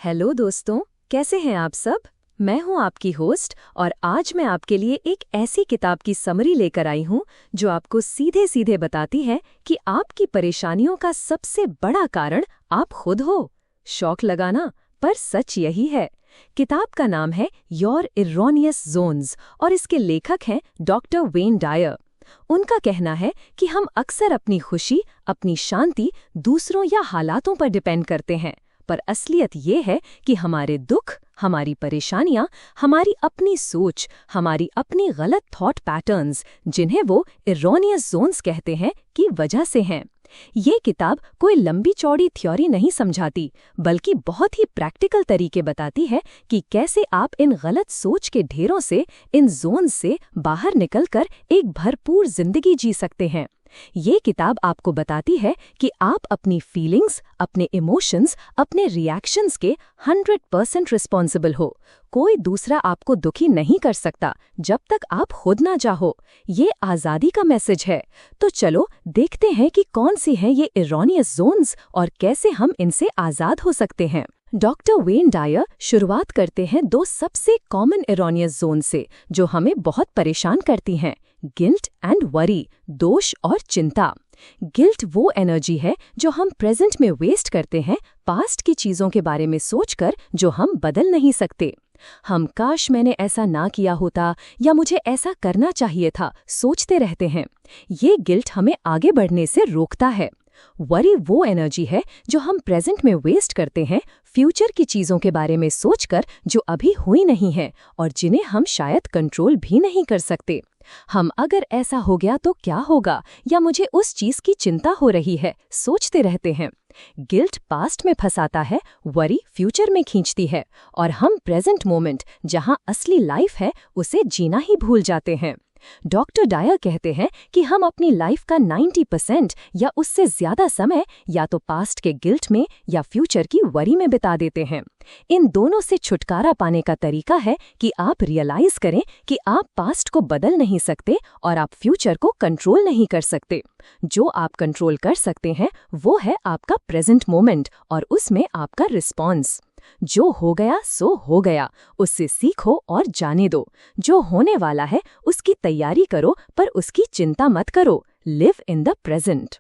Hello दोस्तों, कैसे हैं आप सब। मैं हूं आपकी होस्ट और आज मैं आपके लिए एक ऐसी किताब की समरी लेकर आई हूं जो आपको सीधे सीधे बताती है कि आपकी परेशानियों का सबसे बड़ा कारण आप खुद हो। शौक लगाना, पर सच यही है। किताब का नाम है योर इरॉनियस जोन्स और इसके लेखक हैं डॉक्टर वेन डायर। उनका कहना है कि हम अक्सर अपनी खुशी, अपनी शांति दूसरों या हालातों पर डिपेंड करते हैं, पर असलियत ये है कि हमारे दुख, हमारी परेशानियां, हमारी अपनी सोच, हमारी अपनी गलत थॉट पैटर्न्स, जिन्हें वो इरॉनियस जोन्स कहते हैं, की वजह से हैं। ये किताब कोई लंबी चौड़ी थ्योरी नहीं समझाती, बल्कि बहुत ही प्रैक्टिकल तरीके बताती है कि कैसे आप इन गलत सोच के ढेरों से, इन जोन्स से बाहर निकलकर एक भरपूर जिंदगी जी सकते हैं। ये किताब आपको बताती है कि आप अपनी फीलिंग्स, अपने इमोशंस, अपने रिएक्शंस के 100% रिस्पॉन्सिबल हो। कोई दूसरा आपको दुखी नहीं कर सकता जब तक आप खुद ना चाहो। ये आज़ादी का मैसेज है। तो चलो देखते हैं कि कौन सी हैं ये इरॉनियस जोन्स और कैसे हम इनसे आज़ाद हो सकते हैं। डॉक्टर वेन डायर शुरुआत करते हैं दो सबसे कॉमन इरॉनियस जोन से जो हमें बहुत परेशान करती हैं, गिल्ट एंड वरी, दोष और चिंता। गिल्ट वो एनर्जी है जो हम प्रेजेंट में वेस्ट करते हैं पास्ट की चीज़ों के बारे में सोचकर जो हम बदल नहीं सकते। हम काश मैंने ऐसा ना किया होता या मुझे ऐसा करना चाहिए था सोचते रहते हैं। ये गिल्ट हमें आगे बढ़ने से रोकता है। वरी वो एनर्जी है जो हम प्रेजेंट में वेस्ट करते हैं फ्यूचर की चीज़ों के बारे में सोचकर जो अभी हुई नहीं है और जिन्हें हम शायद कंट्रोल भी नहीं कर सकते। हम अगर ऐसा हो गया तो क्या होगा, या मुझे उस चीज़ की चिंता हो रही है, सोचते रहते हैं। गिल्ट पास्ट में फंसाता है, वरी फ्यूचर में खींचती है और हम प्रेजेंट मोमेंट जहां असली लाइफ है उसे जीना ही भूल जाते हैं। डॉक्टर डायर कहते हैं कि हम अपनी लाइफ का 90% या उससे ज्यादा समय या तो पास्ट के गिल्ट में या फ्यूचर की वरी में बिता देते हैं। इन दोनों से छुटकारा पाने का तरीका है कि आप रियलाइज करें कि आप पास्ट को बदल नहीं सकते और आप फ्यूचर को कंट्रोल नहीं कर सकते। जो आप कंट्रोल कर सकते हैं वो है आपका प्रेजेंट मोमेंट और उसमें आपका रिस्पॉन्स। जो हो गया सो हो गया, उससे सीखो और जाने दो। जो होने वाला है उसकी तैयारी करो, पर उसकी चिंता मत करो। Live in the present.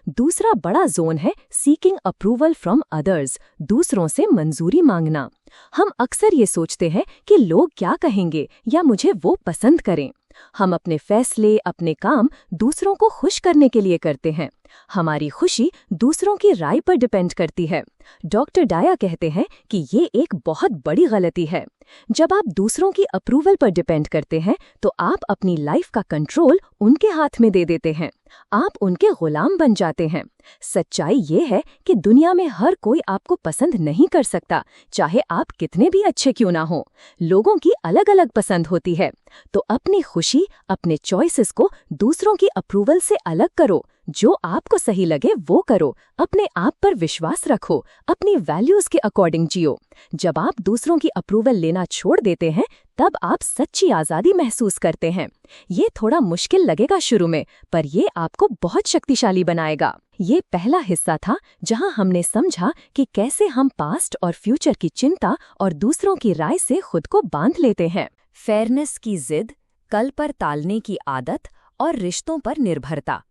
दूसरा बड़ा जोन है सीकिंग अप्रूवल फ्रॉम अदर्स, दूसरों से मंजूरी मांगना। हम अक्सर ये सोचते हैं कि लोग क्या कहेंगे या मुझे वो पसंद करें। हम अपने फैसले, अपने काम दूसरों को खुश करने के लिए करते हैं। हमारी खुशी दूसरों की राय पर डिपेंड करती है। डॉक्टर डायर कहते हैं कि ये एक बहुत बड़ी गलती है। जब आप दूसरों की अप्रूवल पर डिपेंड करते हैं तो आप अपनी लाइफ का कंट्रोल उनके हाथ में दे देते हैं। आप उनके गुलाम बन जाते हैं। सच्चाई ये है कि दुनिया में हर कोई आपको पसंद नहीं कर सकता, चाहे आप कितने भी अच्छे क्यों ना हो। लोगों की अलग अलग पसंद होती है। तो अपनी खुशी, अपने चॉइसेस को दूसरों की अप्रूवल से अलग करो। जो आपको सही लगे वो करो। अपने आप पर विश्वास रखो, अपनी वैल्यूज के अकॉर्डिंग जियो। जब आप दूसरों की अप्रूवल लेना छोड़ देते हैं तब आप सच्ची आज़ादी महसूस करते हैं। ये थोड़ा मुश्किल लगेगा शुरू में, पर ये आपको बहुत शक्तिशाली बनाएगा। ये पहला हिस्सा था जहां हमने समझा कि कैसे हम पास्ट और फ्यूचर की चिंता और दूसरों की राय से खुद को बांध लेते हैं। फेयरनेस की जिद, कल पर टालने की आदत और रिश्तों पर निर्भरता।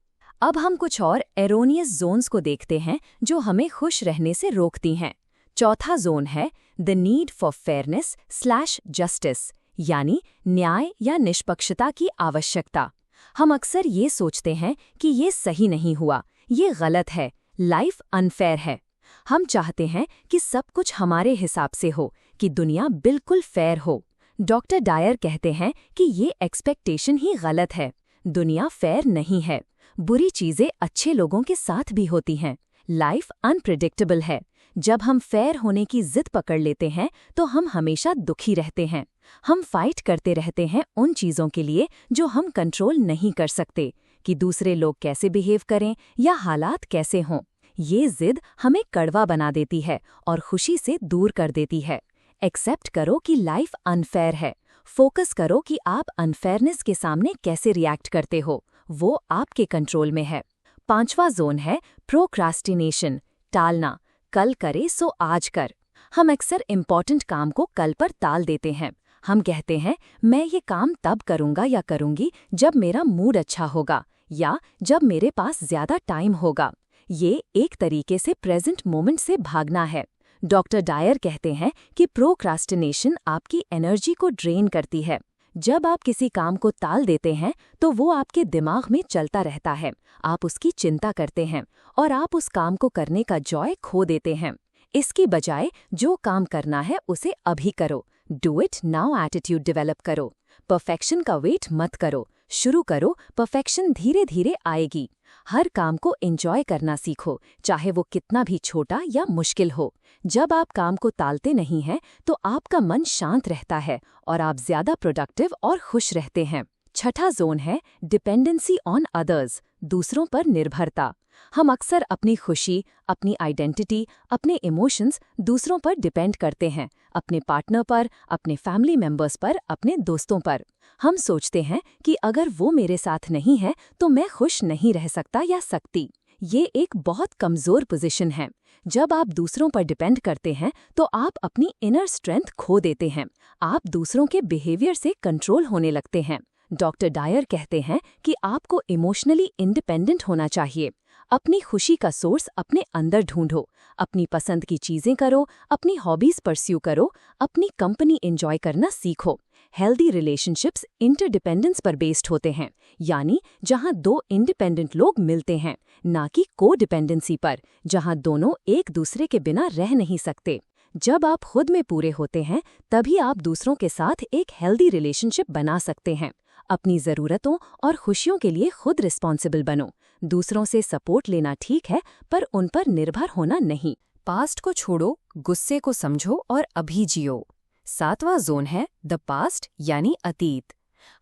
अब हम कुछ और एरोनियस जोन्स को देखते हैं जो हमें खुश रहने से रोकती हैं। चौथा जोन है द नीड फॉर फेयरनेस/जस्टिस, यानी न्याय या निष्पक्षता की आवश्यकता। हम अक्सर ये सोचते हैं कि ये सही नहीं हुआ, ये गलत है, लाइफ अनफेयर है। हम चाहते हैं कि सब कुछ हमारे हिसाब से हो, कि दुनिया बिल्कुल फेयर हो। डॉक्टर डायर कहते हैं कि ये एक्सपेक्टेशन ही गलत है। दुनिया फेयर नहीं है। बुरी चीजें अच्छे लोगों के साथ भी होती हैं। लाइफ अनप्रिडिक्टेबल है। जब हम फेयर होने की जिद पकड़ लेते हैं तो हम हमेशा दुखी रहते हैं। हम फाइट करते रहते हैं उन चीज़ों के लिए जो हम कंट्रोल नहीं कर सकते, कि दूसरे लोग कैसे बिहेव करें या हालात कैसे हों। ये जिद हमें कड़वा बना देती है और खुशी से दूर कर देती है। एक्सेप्ट करो कि लाइफ अनफेयर है। फोकस करो कि आप अनफेयरनेस के सामने कैसे रिएक्ट करते हो, वो आपके कंट्रोल में है। पांचवा जोन है प्रोक्रास्टिनेशन, टालना, कल करे सो आज कर। हम अक्सर इम्पॉर्टेंट काम को कल पर टाल देते हैं। हम कहते हैं मैं ये काम तब करूंगा या करूंगी जब मेरा मूड अच्छा होगा या जब मेरे पास ज्यादा टाइम होगा। ये एक तरीके से प्रेजेंट मोमेंट से भागना है। डॉक्टर डायर कहते हैं कि प्रोक्रास्टिनेशन आपकी एनर्जी को ड्रेन करती है। जब आप किसी काम को टाल देते हैं तो वो आपके दिमाग में चलता रहता है, आप उसकी चिंता करते हैं और आप उस काम को करने का जॉय खो देते हैं। इसकी बजाय जो काम करना है उसे अभी करो। Do it now attitude develop करो। परफेक्शन का वेट मत करो, शुरू करो, परफेक्शन धीरे धीरे आएगी। हर काम को एंजॉय करना सीखो, चाहे वो कितना भी छोटा या मुश्किल हो। जब आप काम को टालते नहीं हैं तो आपका मन शांत रहता है और आप ज्यादा प्रोडक्टिव और खुश रहते हैं। छठा जोन है डिपेंडेंसी ऑन अदर्स, दूसरों पर निर्भरता। हम अक्सर अपनी खुशी, अपनी आइडेंटिटी, अपने इमोशंस दूसरों पर डिपेंड करते हैं, अपने पार्टनर पर, अपने फैमिली मेंबर्स पर, अपने दोस्तों पर। हम सोचते हैं कि अगर वो मेरे साथ नहीं है तो मैं खुश नहीं रह सकता या सकती। ये एक बहुत कमज़ोर पोजीशन है। जब आप दूसरों पर डिपेंड करते हैं तो आप अपनी इनर स्ट्रेंथ खो देते हैं। आप दूसरों के बिहेवियर से कंट्रोल होने लगते हैं। डॉक्टर डायर कहते हैं कि आपको इमोशनली इंडिपेंडेंट होना चाहिए। अपनी खुशी का सोर्स अपने अंदर ढूंढो, अपनी पसंद की चीजें करो, अपनी हॉबीज परस्यू करो, अपनी कंपनी एंजॉय करना सीखो। हेल्दी रिलेशनशिप्स इंटरडिपेंडेंस पर बेस्ड होते हैं, यानी जहां दो इंडिपेंडेंट लोग मिलते हैं, ना कि को-डिपेंडेंसी पर, जहां दोनों एक दूसरे के बिना रह नहीं सकते। जब आप खुद में पूरे होते हैं तभी आप दूसरों के साथ एक हेल्दी रिलेशनशिप बना सकते हैं। अपनी ज़रूरतों और खुशियों के लिए खुद रिस्पॉन्सिबल बनो। दूसरों से सपोर्ट लेना ठीक है, पर उन पर निर्भर होना नहीं। पास्ट को छोड़ो, गुस्से को समझो और अभी जियो। सातवां जोन है द पास्ट, यानी अतीत।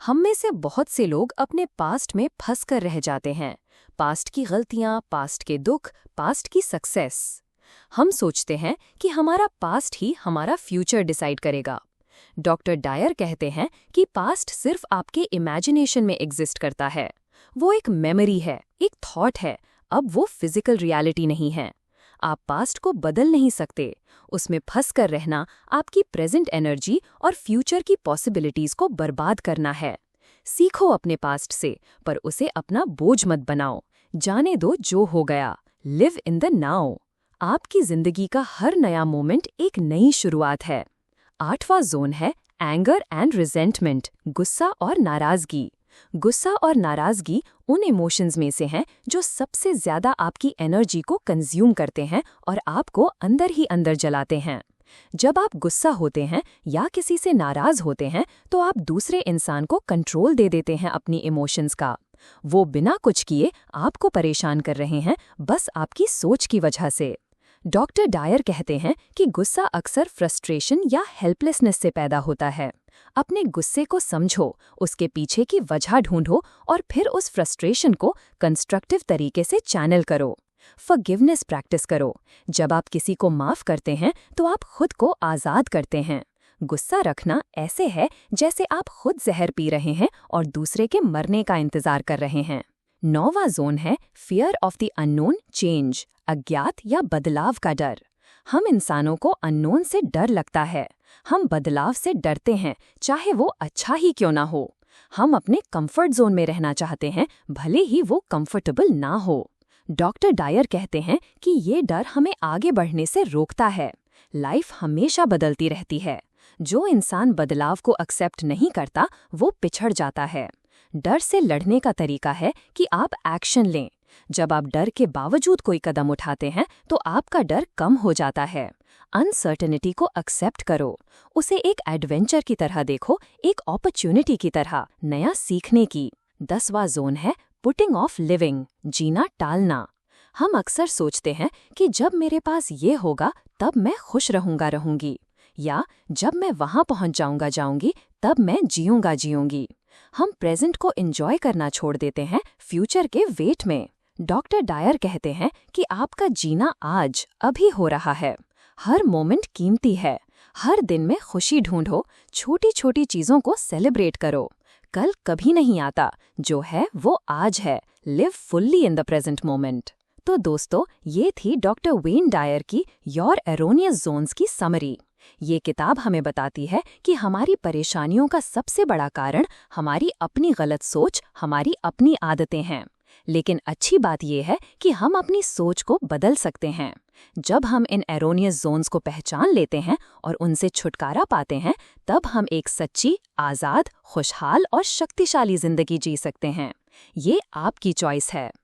हम में से बहुत से लोग अपने पास्ट में फंस कर रह जाते हैं। पास्ट की गलतियां, पास्ट के दुख, पास्ट की सक्सेस। हम सोचते हैं कि हमारा पास्ट ही हमारा फ्यूचर डिसाइड करेगा। डॉक्टर डायर कहते हैं कि पास्ट सिर्फ आपके इमेजिनेशन में एग्जिस्ट करता है। वो एक मेमोरी है, एक थॉट है, अब वो फिजिकल रियलिटी नहीं है। आप पास्ट को बदल नहीं सकते। उसमें फंस कर रहना आपकी प्रेजेंट एनर्जी और फ्यूचर की पॉसिबिलिटीज को बर्बाद करना है। सीखो अपने पास्ट से, पर उसे अपना बोझ मत बनाओ। जाने दो जो हो गया। Live in the now. आपकी जिंदगी का हर नया मोमेंट एक नई शुरुआत है। आठवां जोन है एंगर एंड रिजेंटमेंट, गुस्सा और नाराजगी। गुस्सा और नाराजगी उन इमोशंस में से हैं जो सबसे ज्यादा आपकी एनर्जी को कंज्यूम करते हैं और आपको अंदर ही अंदर जलाते हैं। जब आप गुस्सा होते हैं या किसी से नाराज होते हैं तो आप दूसरे इंसान को कंट्रोल दे देते हैं अपनी इमोशंस का। वो बिना कुछ किए आपको परेशान कर रहे हैं, बस आपकी सोच की वजह से। डॉक्टर डायर कहते हैं कि गुस्सा अक्सर फ्रस्ट्रेशन या हेल्पलेसनेस से पैदा होता है। अपने गुस्से को समझो, उसके पीछे की वजह ढूंढो और फिर उस फ्रस्ट्रेशन को कंस्ट्रक्टिव तरीके से चैनल करो। फॉरगिवनेस प्रैक्टिस करो। जब आप किसी को माफ करते हैं तो आप खुद को आज़ाद करते हैं। गुस्सा रखना ऐसे है जैसे आप खुद जहर पी रहे हैं और दूसरे के मरने का इंतजार कर रहे हैं। 9वां जोन है fear of the unknown change, अज्ञात या बदलाव का डर। हम इंसानों को अननोन से डर लगता है। हम बदलाव से डरते हैं, चाहे वो अच्छा ही क्यों ना हो। हम अपने कंफर्ट जोन में रहना चाहते हैं, भले ही वो कंफर्टेबल ना हो। डॉक्टर डायर कहते हैं कि ये डर हमें आगे बढ़ने से रोकता है। लाइफ हमेशा बदलती रहती है। जो इंसान बदलाव को एक्सेप्ट नहीं करता वो पिछड़ जाता है। डर से लड़ने का तरीका है कि आप एक्शन लें। जब आप डर के बावजूद कोई कदम उठाते हैं तो आपका डर कम हो जाता है। अनसर्टेनिटी को एक्सेप्ट करो, उसे एक एडवेंचर की तरह देखो, एक अपॉर्चुनिटी की तरह नया सीखने की। 10वां जोन है पुटिंग ऑफ लिविंग, जीना टालना। हम अक्सर सोचते हैं कि जब मेरे पास ये होगा तब मैं खुश रहूंगी, या जब मैं वहां पहुंच जाऊंगी तब मैं जीऊंगी। हम प्रेजेंट को एंजॉय करना छोड़ देते हैं फ्यूचर के वेट में। डॉक्टर डायर कहते हैं कि आपका जीना आज, अभी हो रहा है। हर मोमेंट कीमती है। हर दिन में खुशी ढूंढो, छोटी छोटी चीजों को सेलिब्रेट करो। कल कभी नहीं आता, जो है वो आज है। Live fully in the present moment. तो दोस्तों, ये थी डॉक्टर वेन डायर की योर एरोनियस जोन्स की समरी। ये किताब हमें बताती है कि हमारी परेशानियों का सबसे बड़ा कारण हमारी अपनी गलत सोच, हमारी अपनी आदतें हैं। लेकिन अच्छी बात यह है कि हम अपनी सोच को बदल सकते हैं। जब हम इन एरोनियस जोन्स को पहचान लेते हैं और उनसे छुटकारा पाते हैं, तब हम एक सच्ची, आज़ाद, खुशहाल और शक्तिशाली जिंदगी जी सकते हैं। ये आपकी चॉइस है।